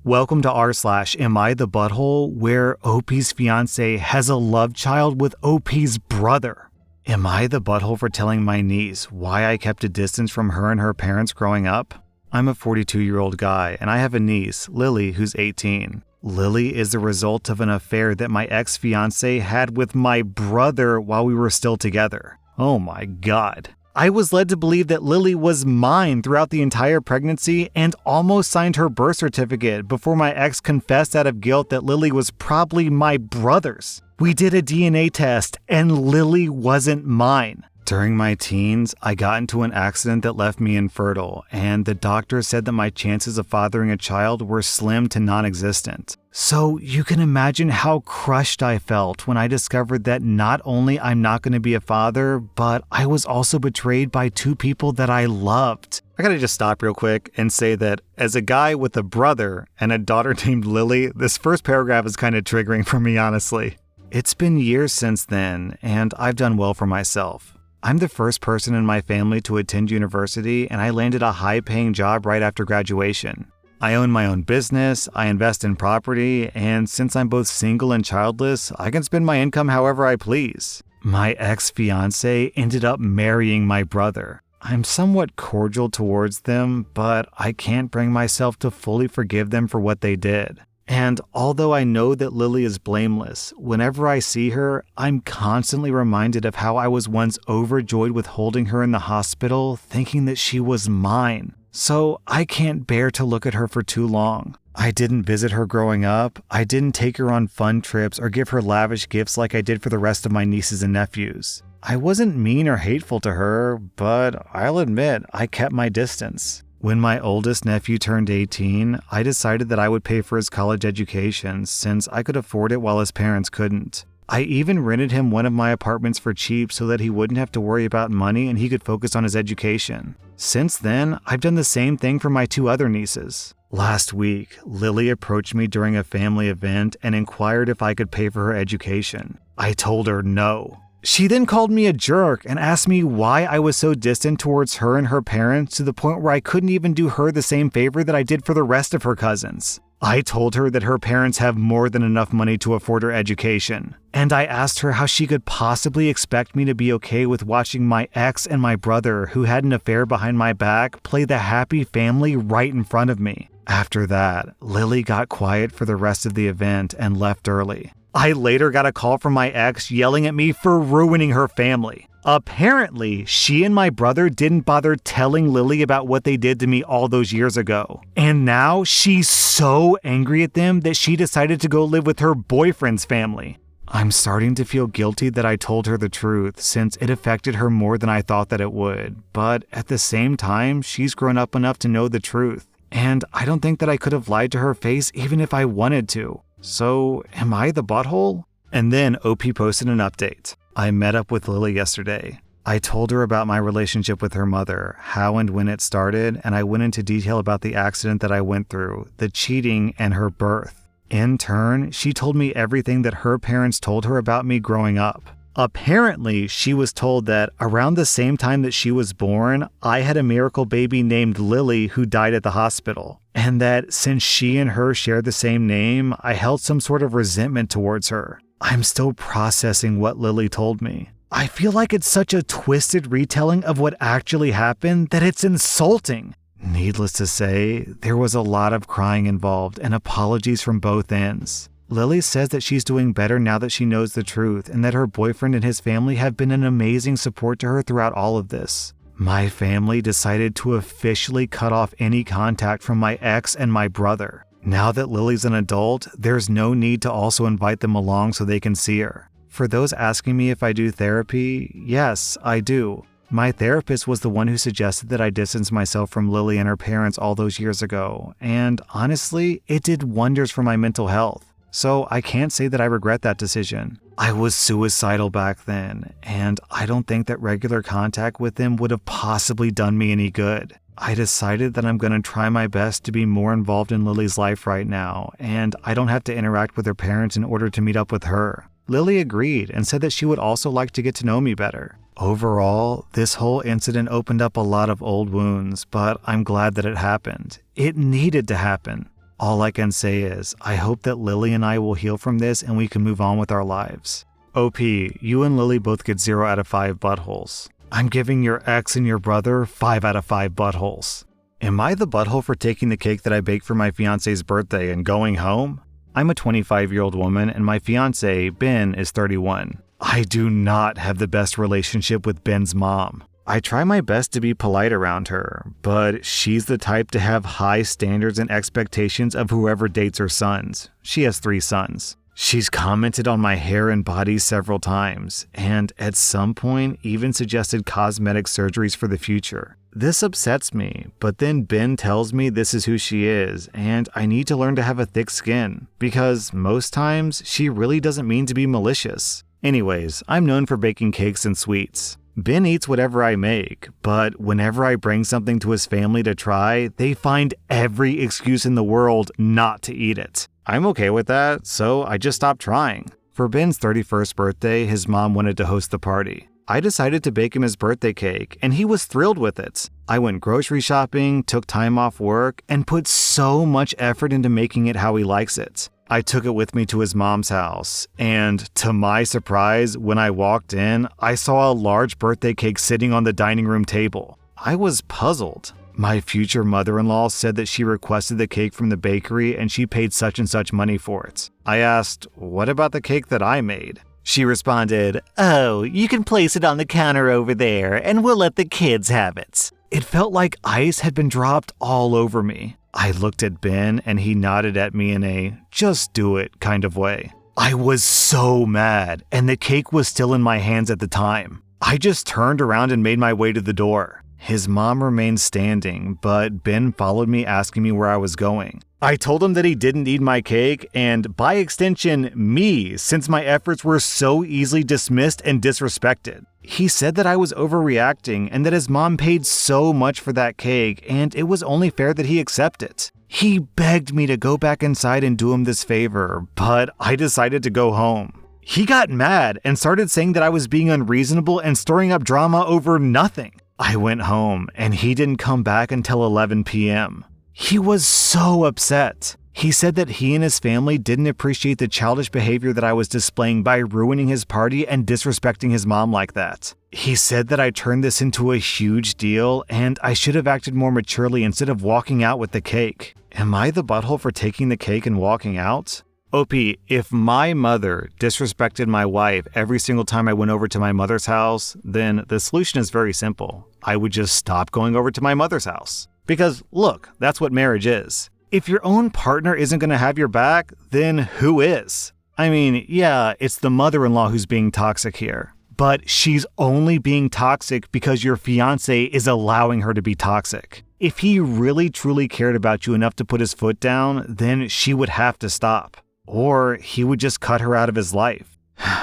Welcome to rSlash, Am I the Butthole?, where OP's fiance has a love child with OP's brother. Am I the butthole for telling my niece why I kept a distance from her and her parents growing up? I'm a 42-year-old guy, and I have a niece, Lily, who's 18. Lily is the result of an affair that my ex-fiance had with my brother while we were still together. Oh my god. I was led to believe that Lily was mine throughout the entire pregnancy and almost signed her birth certificate before my ex confessed out of guilt that Lily was probably my brother's. We did a DNA test and Lily wasn't mine. During my teens, I got into an accident that left me infertile, and the doctor said that my chances of fathering a child were slim to non-existent. So you can imagine how crushed I felt when I discovered that not only I'm not going to be a father, but I was also betrayed by two people that I loved. I gotta just stop real quick and say that as a guy with a brother and a daughter named Lily, this first paragraph is kind of triggering for me, honestly. It's been years since then, and I've done well for myself. I'm the first person in my family to attend university, and I landed a high-paying job right after graduation. I own my own business, I invest in property, and since I'm both single and childless, I can spend my income however I please. My ex-fiance ended up marrying my brother. I'm somewhat cordial towards them, but I can't bring myself to fully forgive them for what they did. And although I know that Lily is blameless, whenever I see her, I'm constantly reminded of how I was once overjoyed with holding her in the hospital, thinking that she was mine. So I can't bear to look at her for too long. I didn't visit her growing up, I didn't take her on fun trips or give her lavish gifts like I did for the rest of my nieces and nephews. I wasn't mean or hateful to her, but I'll admit I kept my distance. When my oldest nephew turned 18, I decided that I would pay for his college education since I could afford it while his parents couldn't. I even rented him one of my apartments for cheap so that he wouldn't have to worry about money and he could focus on his education. Since then, I've done the same thing for my two other nieces. Last week, Lily approached me during a family event and inquired if I could pay for her education. I told her no. She then called me a jerk and asked me why I was so distant towards her and her parents to the point where I couldn't even do her the same favor that I did for the rest of her cousins. I told her that her parents have more than enough money to afford her education, and I asked her how she could possibly expect me to be okay with watching my ex and my brother, who had an affair behind my back, play the happy family right in front of me. After that, Lily got quiet for the rest of the event and left early. I later got a call from my ex yelling at me for ruining her family. Apparently, she and my brother didn't bother telling Lily about what they did to me all those years ago. And now she's so angry at them that she decided to go live with her boyfriend's family. I'm starting to feel guilty that I told her the truth since it affected her more than I thought that it would. But at the same time, she's grown up enough to know the truth. And I don't think that I could have lied to her face even if I wanted to. So, am I the butthole? And then OP posted an update. I met up with Lily yesterday. I told her about my relationship with her mother, how and when it started, and I went into detail about the accident that I went through, the cheating, and her birth. In turn, she told me everything that her parents told her about me growing up. Apparently, she was told that around the same time that she was born, I had a miracle baby named Lily who died at the hospital. And that since she and her shared the same name, I held some sort of resentment towards her. I'm still processing what Lily told me. I feel like it's such a twisted retelling of what actually happened that it's insulting. Needless to say, there was a lot of crying involved and apologies from both ends. Lily says that she's doing better now that she knows the truth and that her boyfriend and his family have been an amazing support to her throughout all of this. My family decided to officially cut off any contact from my ex and my brother. Now that Lily's an adult, there's no need to also invite them along so they can see her. For those asking me if I do therapy, yes, I do. My therapist was the one who suggested that I distance myself from Lily and her parents all those years ago, and honestly, it did wonders for my mental health. So I can't say that I regret that decision. I was suicidal back then, and I don't think that regular contact with them would have possibly done me any good. I decided that I'm going to try my best to be more involved in Lily's life right now, and I don't have to interact with her parents in order to meet up with her. Lily agreed and said that she would also like to get to know me better. Overall, this whole incident opened up a lot of old wounds, but I'm glad that it happened. It needed to happen. All I can say is, I hope that Lily and I will heal from this and we can move on with our lives. OP, you and Lily both get 0 out of 5 buttholes. I'm giving your ex and your brother 5 out of 5 buttholes. Am I the butthole for taking the cake that I baked for my fiance's birthday and going home? I'm a 25-year-old woman and my fiance, Ben, is 31. I do not have the best relationship with Ben's mom. I try my best to be polite around her, but she's the type to have high standards and expectations of whoever dates her sons. She has 3 sons. She's commented on my hair and body several times, and at some point even suggested cosmetic surgeries for the future. This upsets me, but then Ben tells me this is who she is, and I need to learn to have a thick skin, because most times she really doesn't mean to be malicious. Anyways, I'm known for baking cakes and sweets. Ben eats whatever I make, but whenever I bring something to his family to try, they find every excuse in the world not to eat it. I'm okay with that, so I just stopped trying. For Ben's 31st birthday, his mom wanted to host the party. I decided to bake him his birthday cake, and he was thrilled with it. I went grocery shopping, took time off work, and put so much effort into making it how he likes it. I took it with me to his mom's house, and to my surprise, when I walked in, I saw a large birthday cake sitting on the dining room table. I was puzzled. My future mother-in-law said that she requested the cake from the bakery and she paid such and such money for it. I asked, "What about the cake that I made?" She responded, "Oh, you can place it on the counter over there and we'll let the kids have it." It felt like ice had been dropped all over me. I looked at Ben and he nodded at me in a just do it kind of way. I was so mad, and the cake was still in my hands at the time. I just turned around and made my way to the door. His mom remained standing, but Ben followed me asking me where I was going. I told him that he didn't need my cake and, by extension, me, since my efforts were so easily dismissed and disrespected. He said that I was overreacting and that his mom paid so much for that cake and it was only fair that he accept it. He begged me to go back inside and do him this favor, but I decided to go home. He got mad and started saying that I was being unreasonable and stirring up drama over nothing. I went home and he didn't come back until 11 p.m. He was so upset. He said that he and his family didn't appreciate the childish behavior that I was displaying by ruining his party and disrespecting his mom like that. He said that I turned this into a huge deal and I should have acted more maturely instead of walking out with the cake. Am I the butthole for taking the cake and walking out? OP, if my mother disrespected my wife every single time I went over to my mother's house, then the solution is very simple. I would just stop going over to my mother's house. Because look, that's what marriage is. If your own partner isn't going to have your back, then who is? I mean, yeah, it's the mother-in-law who's being toxic here. But she's only being toxic because your fiance is allowing her to be toxic. If he really truly cared about you enough to put his foot down, then she would have to stop. Or he would just cut her out of his life.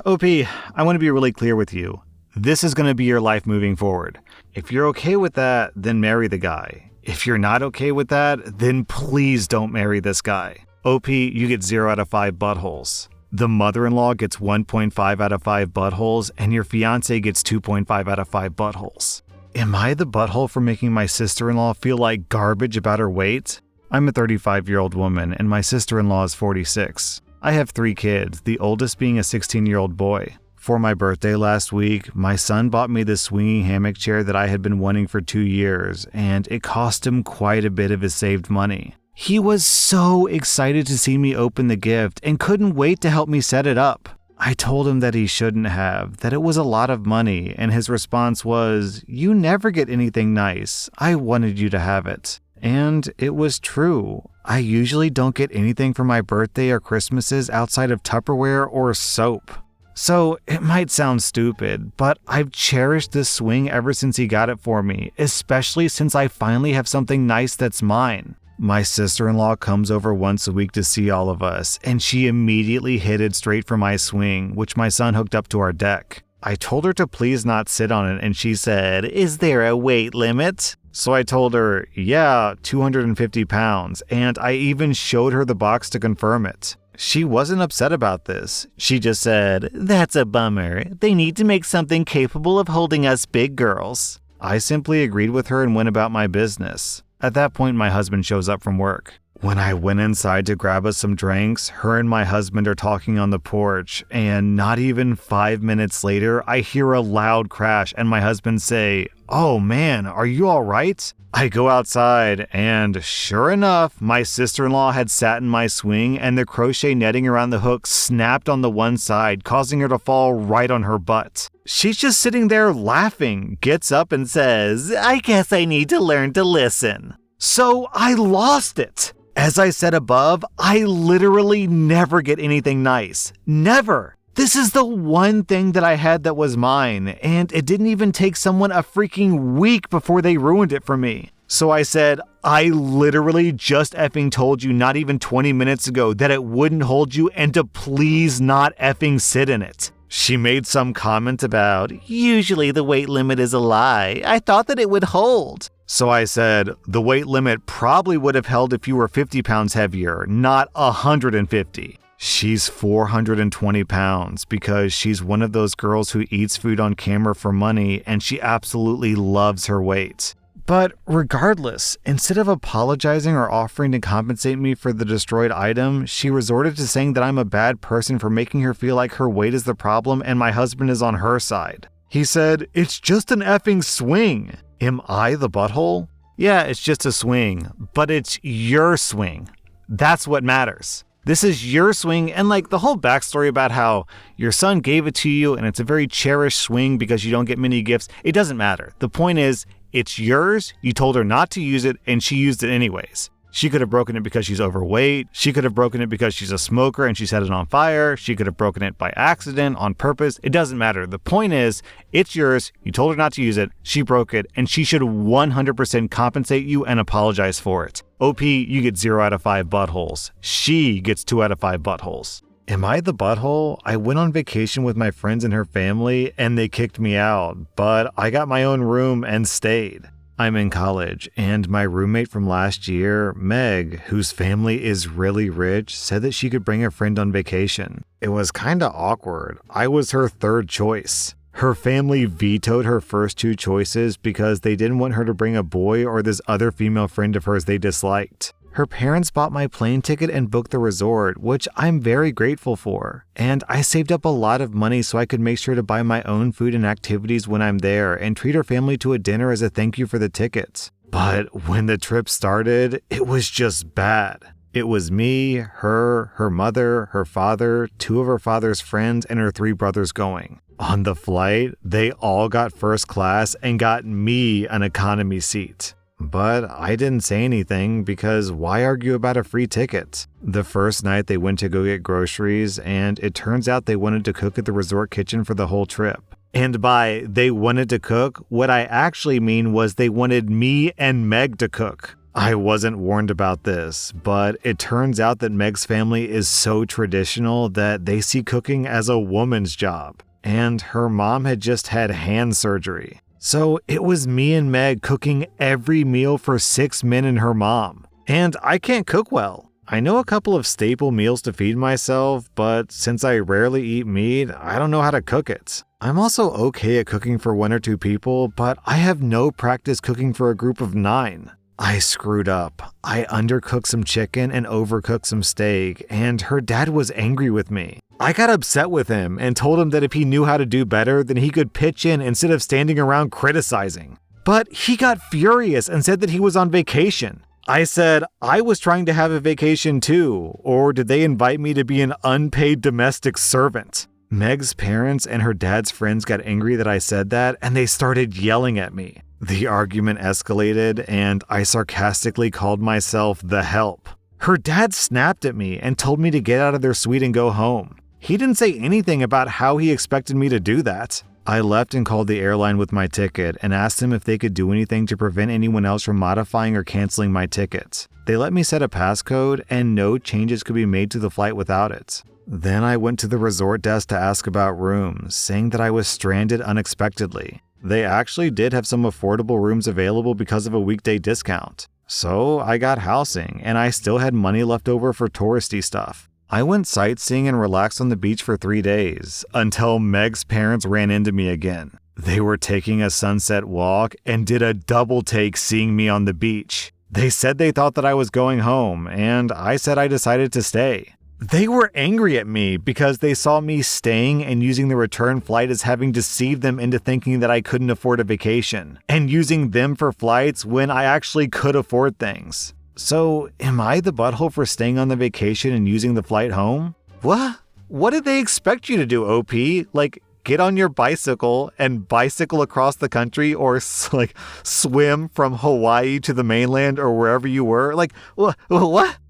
OP, I want to be really clear with you. This is going to be your life moving forward. If you're okay with that, then marry the guy. If you're not okay with that, then please don't marry this guy. OP, you get 0 out of 5 buttholes. The mother-in-law gets 1.5 out of 5 buttholes, and your fiance gets 2.5 out of 5 buttholes. Am I the butthole for making my sister-in-law feel like garbage about her weight? I'm a 35-year-old woman, and my sister-in-law is 46. I have 3 kids, the oldest being a 16-year-old boy. For my birthday last week, my son bought me this swinging hammock chair that I had been wanting for 2 years, and it cost him quite a bit of his saved money. He was so excited to see me open the gift and couldn't wait to help me set it up. I told him that he shouldn't have, that it was a lot of money, and his response was, "You never get anything nice. I wanted you to have it." And it was true. I usually don't get anything for my birthday or Christmases outside of Tupperware or soap. So it might sound stupid, but I've cherished this swing ever since he got it for me, especially since I finally have something nice that's mine. My sister-in-law comes over once a week to see all of us, and she immediately headed straight for my swing, which my son hooked up to our deck. I told her to please not sit on it, and she said, "Is there a weight limit?" So I told her, yeah, 250 pounds, and I even showed her the box to confirm it. She wasn't upset about this. She just said, "That's a bummer. They need to make something capable of holding us big girls." I simply agreed with her and went about my business. At that point, my husband shows up from work. When I went inside to grab us some drinks, her and my husband are talking on the porch, and not even 5 minutes later, I hear a loud crash and my husband say, "Oh man, are you all right?" I go outside, and sure enough, my sister-in-law had sat in my swing and the crochet netting around the hook snapped on the one side, causing her to fall right on her butt. She's just sitting there laughing, gets up and says, "I guess I need to learn to listen." So I lost it. As I said above, I literally never get anything nice. Never. This is the one thing that I had that was mine, and it didn't even take someone a freaking week before they ruined it for me. So I said, I literally just effing told you not even 20 minutes ago that it wouldn't hold you and to please not effing sit in it. She made some comment about, "Usually the weight limit is a lie. I thought that it would hold." So I said, the weight limit probably would have held if you were 50 pounds heavier, not 150. She's 420 pounds because she's one of those girls who eats food on camera for money and she absolutely loves her weight. But regardless, instead of apologizing or offering to compensate me for the destroyed item, she resorted to saying that I'm a bad person for making her feel like her weight is the problem and my husband is on her side. He said, "It's just an effing swing." Am I the butthole? Yeah, it's just a swing, but it's your swing. That's what matters. This is your swing, and like the whole backstory about how your son gave it to you and it's a very cherished swing because you don't get many gifts, it doesn't matter. The point is, it's yours, you told her not to use it, and she used it anyways. She could have broken it because she's overweight. She could have broken it because she's a smoker and she set it on fire. She could have broken it by accident, on purpose. It doesn't matter. The point is, it's yours. You told her not to use it. She broke it, and she should 100% compensate you and apologize for it. OP, you get 0 out of 5 buttholes. She gets 2 out of 5 buttholes. Am I the butthole? I went on vacation with my friends and her family, and they kicked me out, but I got my own room and stayed. I'm in college, and my roommate from last year, Meg, whose family is really rich, said that she could bring a friend on vacation. It was kinda awkward. I was her third choice. Her family vetoed her first 2 choices because they didn't want her to bring a boy or this other female friend of hers they disliked. Her parents bought my plane ticket and booked the resort, which I'm very grateful for. And I saved up a lot of money so I could make sure to buy my own food and activities when I'm there and treat her family to a dinner as a thank you for the tickets. But when the trip started, it was just bad. It was me, her mother, her father, 2 of her father's friends, and her 3 brothers going. On the flight, they all got first class and got me an economy seat. But I didn't say anything because why argue about a free ticket? The first night they went to go get groceries, and it turns out they wanted to cook at the resort kitchen for the whole trip. And by they wanted to cook, what I actually mean was they wanted me and Meg to cook. I wasn't warned about this, but it turns out that Meg's family is so traditional that they see cooking as a woman's job. And her mom had just had hand surgery. So it was me and Meg cooking every meal for 6 men and her mom. And I can't cook well. I know a couple of staple meals to feed myself, but since I rarely eat meat, I don't know how to cook it. I'm also okay at cooking for 1 or 2 people, but I have no practice cooking for a group of 9. I screwed up. I undercooked some chicken and overcooked some steak, and her dad was angry with me. I got upset with him and told him that if he knew how to do better, then he could pitch in instead of standing around criticizing. But he got furious and said that he was on vacation. I said I was trying to have a vacation too, or did they invite me to be an unpaid domestic servant? Meg's parents and her dad's friends got angry that I said that, and they started yelling at me. The argument escalated, and I sarcastically called myself the help. Her dad snapped at me and told me to get out of their suite and go home. He didn't say anything about how he expected me to do that. I left and called the airline with my ticket and asked them if they could do anything to prevent anyone else from modifying or canceling my tickets. They let me set a passcode, and no changes could be made to the flight without it. Then I went to the resort desk to ask about rooms, saying that I was stranded unexpectedly. They actually did have some affordable rooms available because of a weekday discount. So I got housing, and I still had money left over for touristy stuff. I went sightseeing and relaxed on the beach for 3 days, until Meg's parents ran into me again. They were taking a sunset walk and did a double take seeing me on the beach. They said they thought that I was going home, and I said I decided to stay. They were angry at me because they saw me staying and using the return flight as having deceived them into thinking that I couldn't afford a vacation, and using them for flights when I actually could afford things. So, am I the butthole for staying on the vacation and using the flight home? What? What did they expect you to do, OP? Like, get on your bicycle and bicycle across the country, or swim from Hawaii to the mainland or wherever you were? Like, what?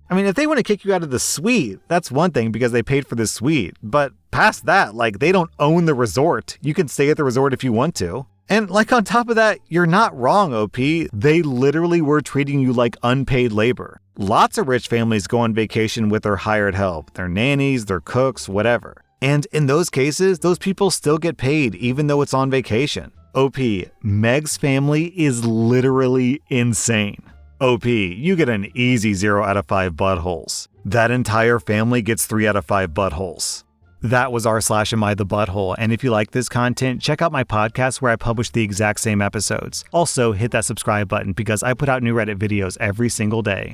I mean, if they want to kick you out of the suite, that's one thing because they paid for the suite. But past that, they don't own the resort. You can stay at the resort if you want to. And on top of that, you're not wrong, OP. They literally were treating you like unpaid labor. Lots of rich families go on vacation with their hired help, their nannies, their cooks, whatever. And in those cases, those people still get paid even though it's on vacation. OP, Meg's family is literally insane. OP, you get an easy 0 out of 5 buttholes. That entire family gets 3 out of 5 buttholes. That was rSlash Am I the Butthole, and if you like this content, check out my podcast where I publish the exact same episodes. Also, hit that subscribe button because I put out new Reddit videos every single day.